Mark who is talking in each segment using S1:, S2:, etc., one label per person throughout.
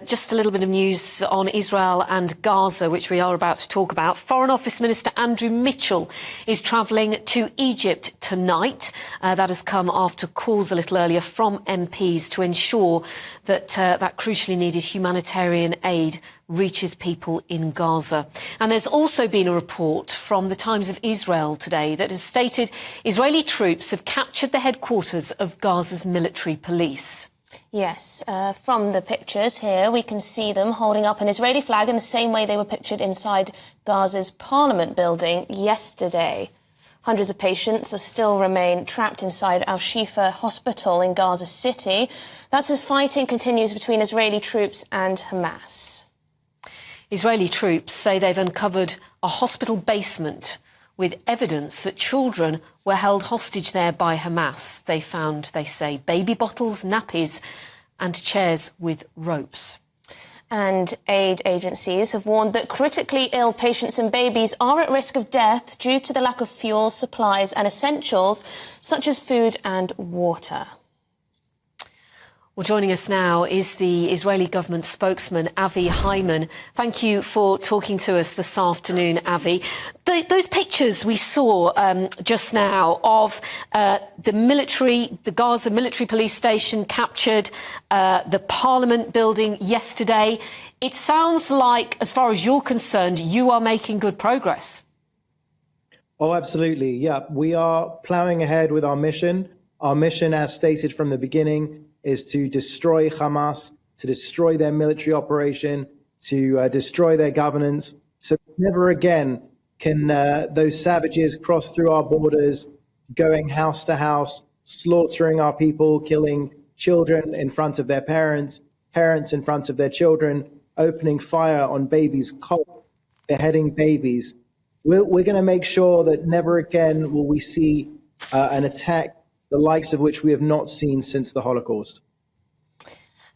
S1: just a little bit of news on Israel and Gaza, which we are about to talk about. Foreign Office Minister Andrew Mitchell is travelling to Egypt tonight. That has come after calls a little earlier from MPs to ensure that that crucially needed humanitarian aid reaches people in Gaza. And there's also been a report from the Times of Israel today that has stated Israeli troops have captured the headquarters of Gaza's military police.
S2: Yes, from the pictures here, we can see them holding up an Israeli flag in the same way they were pictured inside Gaza's Parliament building yesterday. Hundreds of patients still remain trapped inside Al-Shifa Hospital in Gaza City. That's as fighting continues between Israeli troops and Hamas.
S1: Israeli troops say they've uncovered a hospital basement with evidence that children were held hostage there by Hamas. They found, they say, baby bottles, nappies and chairs with ropes.
S2: And aid agencies have warned that critically ill patients and babies are at risk of death due to the lack of fuel, supplies and essentials such as food and water.
S1: Well, joining us now is the Israeli government spokesman, Avi Hyman. Thank you for talking to us this afternoon, Avi. Those pictures we saw just now of the Gaza military police station captured, the Parliament building yesterday. It sounds like, as far as you're concerned, you are making good progress.
S3: Oh, absolutely. Yeah, we are ploughing ahead with our mission. Our mission, as stated from the beginning, is to destroy Hamas, to destroy their military operation, to destroy their governance. So never again can those savages cross through our borders, going house to house, slaughtering our people, killing children in front of their parents, parents in front of their children, opening fire on babies, cold, beheading babies. We're going to make sure that never again will we see an attack the likes of which we have not seen since the Holocaust.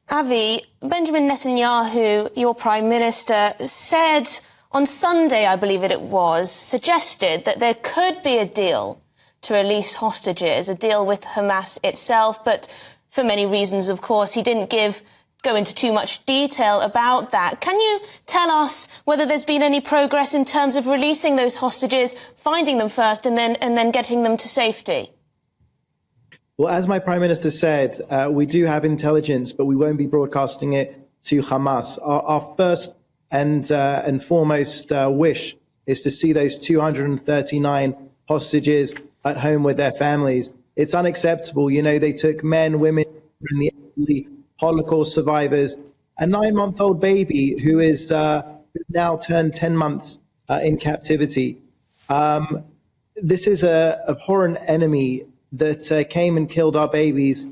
S2: Avi, Benjamin Netanyahu, your Prime Minister, said on Sunday, I believe it was, suggested that there could be a deal to release hostages, a deal with Hamas itself, but for many reasons, of course, he didn't go into too much detail about that. Can you tell us whether there's been any progress in terms of releasing those hostages, finding them first and then getting them to safety?
S3: Well, as my Prime Minister said, we do have intelligence, but we won't be broadcasting it to Hamas. Our first and foremost wish is to see those 239 hostages at home with their families. It's unacceptable. You know, they took men, women, and the elderly, Holocaust survivors, a 9-month-old baby who is now turned 10 months in captivity. This is an abhorrent enemy that came and killed our babies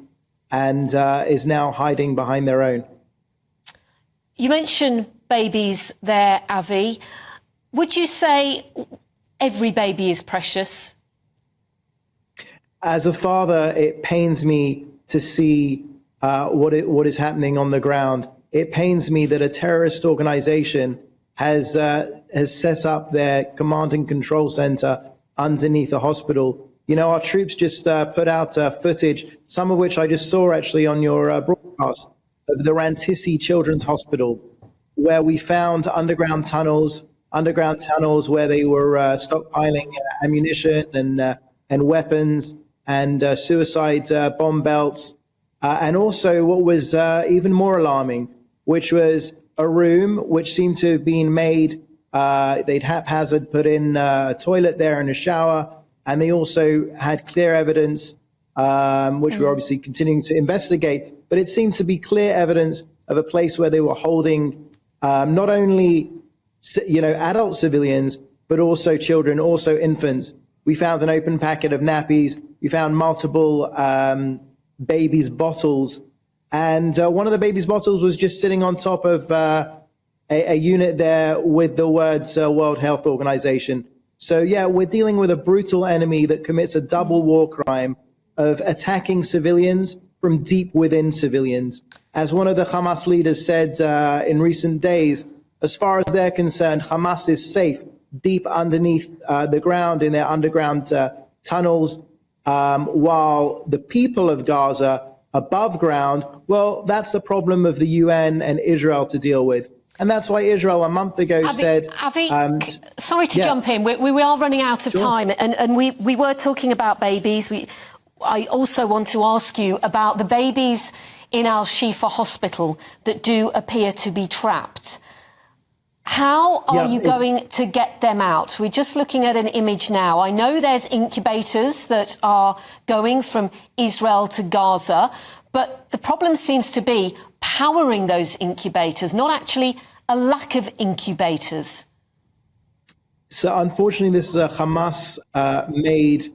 S3: and is now hiding behind their own.
S1: You mentioned babies there, Avi. Would you say every baby is precious?
S3: As a father, it pains me to see what is happening on the ground. It pains me that a terrorist organization has set up their command and control center underneath a hospital. You know, our troops just put out footage, some of which I just saw actually on your broadcast, of the Rantisi Children's Hospital, where we found underground tunnels where they were stockpiling ammunition and weapons and suicide bomb belts. And also what was even more alarming, which was a room which seemed to have been made, they'd haphazard put in a toilet there and a shower. And they also had clear evidence, which we're obviously continuing to investigate, but it seems to be clear evidence of a place where they were holding not only, adult civilians, but also children, also infants. We found an open packet of nappies. We found multiple babies' bottles. And one of the babies' bottles was just sitting on top of a unit there with the words World Health Organization. So, yeah, we're dealing with a brutal enemy that commits a double war crime of attacking civilians from deep within civilians. As one of the Hamas leaders said in recent days, as far as they're concerned, Hamas is safe deep underneath the ground in their underground tunnels, while the people of Gaza above ground, well, that's the problem of the UN and Israel to deal with. And that's why Israel a month ago said...
S1: Avi, sorry to jump in. We are running out of time. And we were talking about babies. I also want to ask you about the babies in Al-Shifa Hospital that do appear to be trapped. How are you going to get them out? We're just looking at an image now. I know there's incubators that are going from Israel to Gaza, but the problem seems to be powering those incubators, not actually a lack of incubators.
S3: So unfortunately, this is a Hamas-made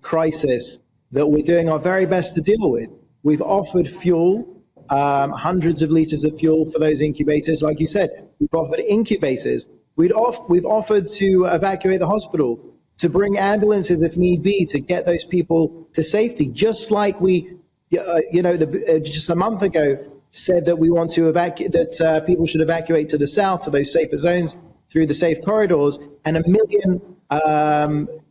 S3: crisis that we're doing our very best to deal with. We've offered fuel, hundreds of litres of fuel for those incubators. Like you said, we've offered incubators. We've offered to evacuate the hospital, to bring ambulances if need be, to get those people to safety, just like we, just a month ago said that we want to evacuate, that people should evacuate to the south, to those safer zones through the safe corridors, and 1 million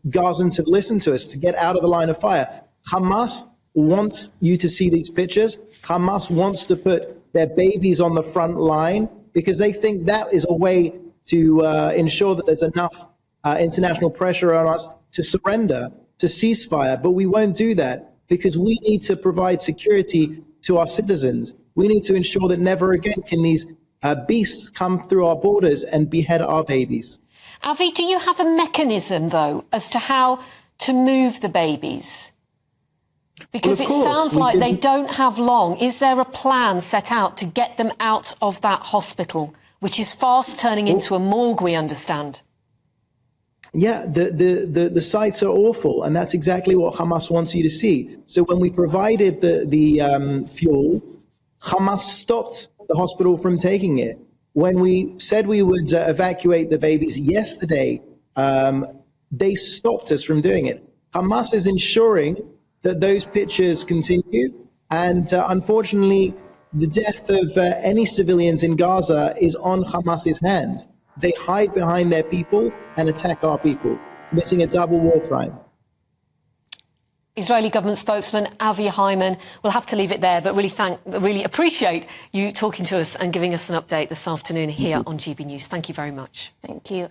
S3: Gazans have listened to us to get out of the line of fire. Hamas wants you to see these pictures. Hamas wants to put their babies on the front line because they think that is a way to ensure that there's enough international pressure on us to surrender, to ceasefire. But we won't do that because we need to provide security to our citizens. We need to ensure that never again can these beasts come through our borders and behead our babies.
S1: Avi, do you have a mechanism, though, as to how to move the babies? Because it sounds like they don't have long. Is there a plan set out to get them out of that hospital, which is fast turning into a morgue, we understand?
S3: Yeah, the sites are awful, and that's exactly what Hamas wants you to see. So when we provided the fuel, Hamas stopped the hospital from taking it. When we said we would evacuate the babies yesterday, they stopped us from doing it. Hamas is ensuring that those pictures continue. And unfortunately, the death of any civilians in Gaza is on Hamas's hands. They hide behind their people and attack our people, committing a double war crime.
S1: Israeli government spokesman Avi Hyman. We'll have to leave it there, but really appreciate you talking to us and giving us an update this afternoon here on GB News. Thank you very much.
S2: Thank you.